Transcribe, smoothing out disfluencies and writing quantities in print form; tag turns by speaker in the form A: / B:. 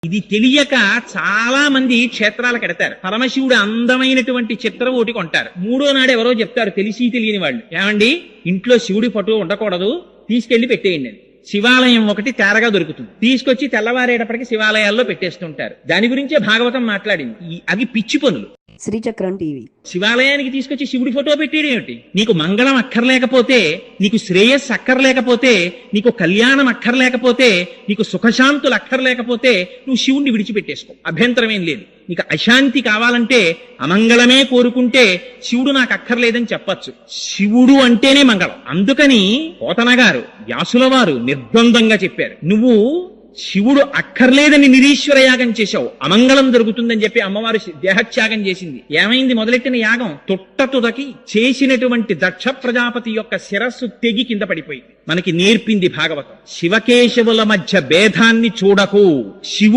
A: ఇది తెలియక చాలా మంది క్షేత్రాలకు ఎడతారు. పరమశివుడు అందమైనటువంటి చిత్రం ఒకటి కొంటారు. మూడో నాడు ఎవరో చెప్తారు తెలిసి తెలియని వాళ్ళు, ఏమండి ఇంట్లో శివుడి ఫోటో ఉండకూడదు, తీసుకెళ్లి పెట్టేయండి అని. శివాలయం ఒకటి తేరగా దొరుకుతుంది, తీసుకొచ్చి తెల్లవారేటప్పటికి శివాలయాల్లో పెట్టేస్తుంటారు. దాని గురించే భాగవతం మాట్లాడింది. అవి పిచ్చి పనులు.
B: శ్రీచక్రం టీవీ.
A: శివాలయానికి తీసుకొచ్చి శివుడి ఫోటో పెట్టేయడం ఏమిటి? నీకు మంగళం అక్కర్లేకపోతే, నీకు శ్రేయస్సు అక్కర్లేకపోతే, నీకు కళ్యాణం అక్కర్లేకపోతే, నీకు సుఖశాంతులు అక్కర్లేకపోతే నువ్వు శివుణ్ణి విడిచిపెట్టేసుకో, అభ్యంతరం ఏం లేదు. నీకు అశాంతి కావాలంటే, అమంగళమే కోరుకుంటే శివుడు నాకు అక్కర్లేదని చెప్పచ్చు. శివుడు అంటేనే మంగళం. అందుకని పోతన గారు, వ్యాసుల వారు నిర్ద్వందంగా చెప్పారు, నువ్వు శివుడు అక్కర్లేదని నిరీశ్వర యాగం చేశావు, అమంగళం జరుగుతుందని చెప్పి అమ్మవారు దేహత్యాగం చేసింది. ఏమైంది? మొదలెట్టిన యాగం తుదకి చేసినటువంటి దక్ష ప్రజాపతి యొక్క శిరస్సు తెగి కింద పడిపోయింది. మనకి నేర్పింది భాగవతం. శివకేశవుల మధ్య భేదాన్ని చూడకు, శివుడు